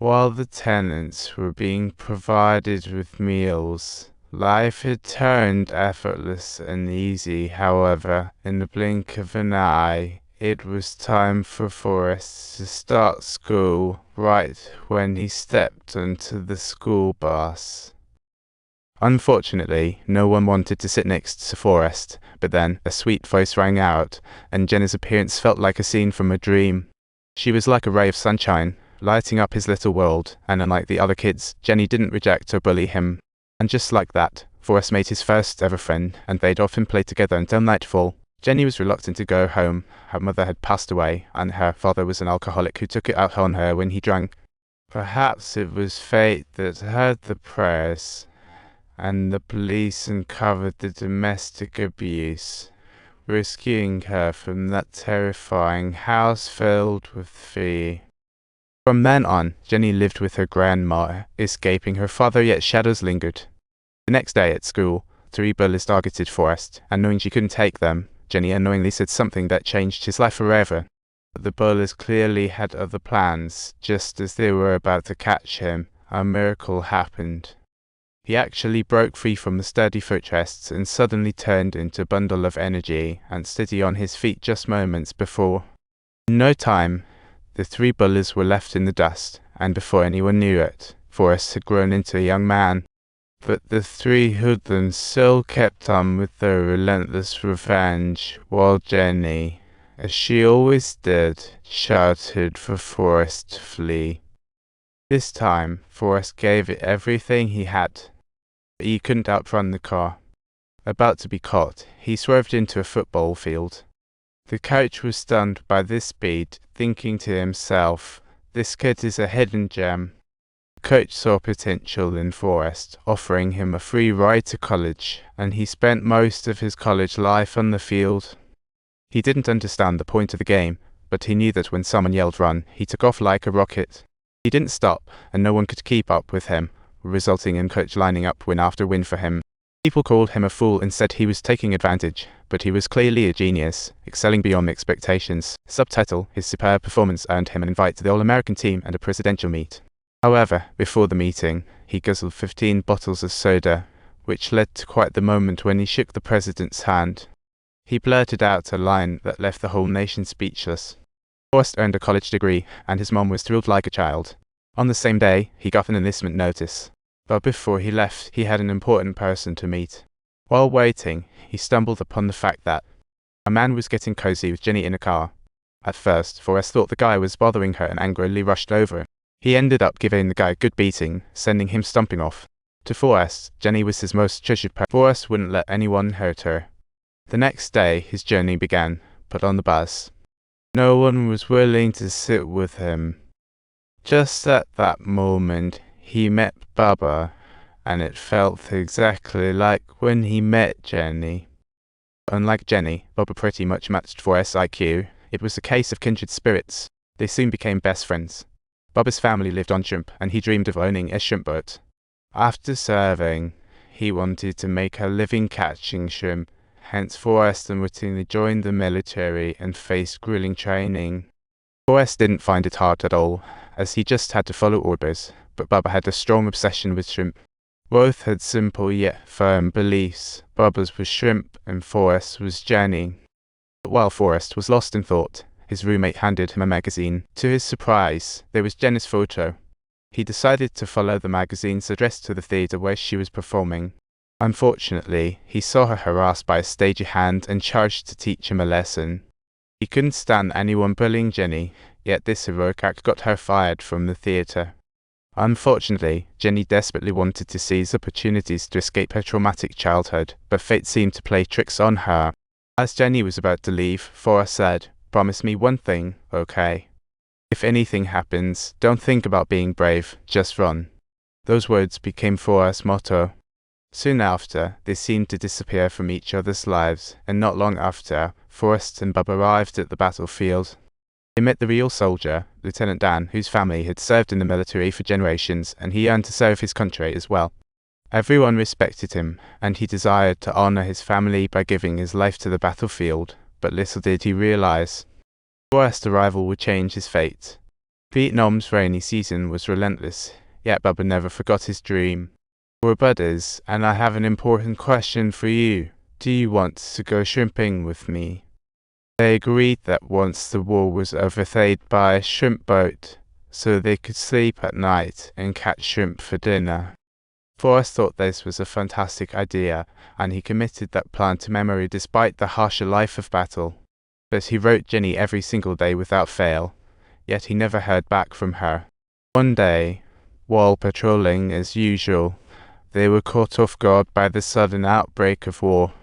While the tenants were being provided with meals, life had turned effortless and easy. However, in the blink of an eye, it was time for Forrest to start school right when he stepped onto the school bus. Unfortunately, no one wanted to sit next to Forrest, but then a sweet voice rang out, and Jenny's appearance felt like a scene from a dream. She was like a ray of sunshine, lighting up his little world, and unlike the other kids, Jenny didn't reject or bully him. And just like that, Forrest made his first ever friend, and they'd often play together until nightfall. Jenny was reluctant to go home. Her mother had passed away, and her father was an alcoholic who took it out on her when he drank. Perhaps it was fate that heard the prayers, and the police uncovered the domestic abuse, rescuing her from that terrifying house filled with fear. From then on, Jenny lived with her grandma, escaping her father, yet shadows lingered. The next day at school, 3 bullies targeted Forrest, and knowing she couldn't take them, Jenny unknowingly said something that changed his life forever. But the bullies clearly had other plans. Just as they were about to catch him, a miracle happened. He actually broke free from the sturdy footrests and suddenly turned into a bundle of energy and steady on his feet just moments before. In no time, the 3 bullies were left in the dust, and before anyone knew it, Forrest had grown into a young man. But the 3 hoodlums still kept on with their relentless revenge, while Jenny, as she always did, shouted for Forrest to flee. This time, Forrest gave it everything he had. But he couldn't outrun the car. About to be caught, he swerved into a football field. The coach was stunned by this speed, thinking to himself, "This kid is a hidden gem." The coach saw potential in Forrest, offering him a free ride to college, and he spent most of his college life on the field. He didn't understand the point of the game, but he knew that when someone yelled run, he took off like a rocket. He didn't stop, and no one could keep up with him, resulting in coach lining up win after win for him. People called him a fool and said he was taking advantage, but he was clearly a genius, excelling beyond expectations. Subtitle: his superb performance earned him an invite to the All-American team and a presidential meet. However, before the meeting, he guzzled 15 bottles of soda, which led to quite the moment when he shook the president's hand. He blurted out a line that left the whole nation speechless. Forrest earned a college degree, and his mom was thrilled like a child. On the same day, he got an enlistment notice. But before he left, he had an important person to meet. While waiting, he stumbled upon the fact that a man was getting cozy with Jenny in a car. At first, Forrest thought the guy was bothering her and angrily rushed over. He ended up giving the guy a good beating, sending him stomping off. To Forrest, Jenny was his most treasured person. Forrest wouldn't let anyone hurt her. The next day, his journey began, but on the bus. No one was willing to sit with him. Just at that moment, he met Bubba, and it felt exactly like when he met Jenny. Unlike Jenny, Bubba pretty much matched Forrest's IQ. It was a case of kindred spirits. They soon became best friends. Bubba's family lived on shrimp, and he dreamed of owning a shrimp boat. After serving, he wanted to make a living catching shrimp. Hence, Forrest unwittingly joined the military and faced grilling training. Forrest didn't find it hard at all, as he just had to follow orders, but Bubba had a strong obsession with shrimp. Both had simple yet firm beliefs. Bubba's was shrimp and Forrest was Jenny. But while Forrest was lost in thought, his roommate handed him a magazine. To his surprise, there was Jenny's photo. He decided to follow the magazine's address to the theater where she was performing. Unfortunately, he saw her harassed by a stagehand and charged to teach him a lesson. He couldn't stand anyone bullying Jenny, yet this heroic act got her fired from the theater. Unfortunately, Jenny desperately wanted to seize opportunities to escape her traumatic childhood, but fate seemed to play tricks on her. As Jenny was about to leave, Forrest said, "Promise me one thing, okay? If anything happens, don't think about being brave, just run." Those words became Forrest's motto. Soon after, they seemed to disappear from each other's lives, and not long after, Forrest and Bubba arrived at the battlefield. They met the real soldier, Lieutenant Dan, whose family had served in the military for generations, and he yearned to serve his country as well. Everyone respected him, and he desired to honor his family by giving his life to the battlefield, but little did he realize. Forrest's arrival would change his fate. Vietnam's rainy season was relentless, yet Bubba never forgot his dream. We're buddies, and I have an important question for you. Do you want to go shrimping with me? They agreed that once the war was over they'd buy a shrimp boat, so they could sleep at night and catch shrimp for dinner. Forrest thought this was a fantastic idea, and he committed that plan to memory despite the harsher life of battle. But he wrote Jenny every single day without fail, yet he never heard back from her. One day, while patrolling as usual, they were caught off guard by the sudden outbreak of war.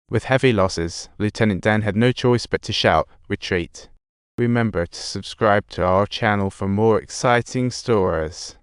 With heavy losses, Lieutenant Dan had no choice but to shout, "Retreat!" Remember to subscribe to our channel for more exciting stories.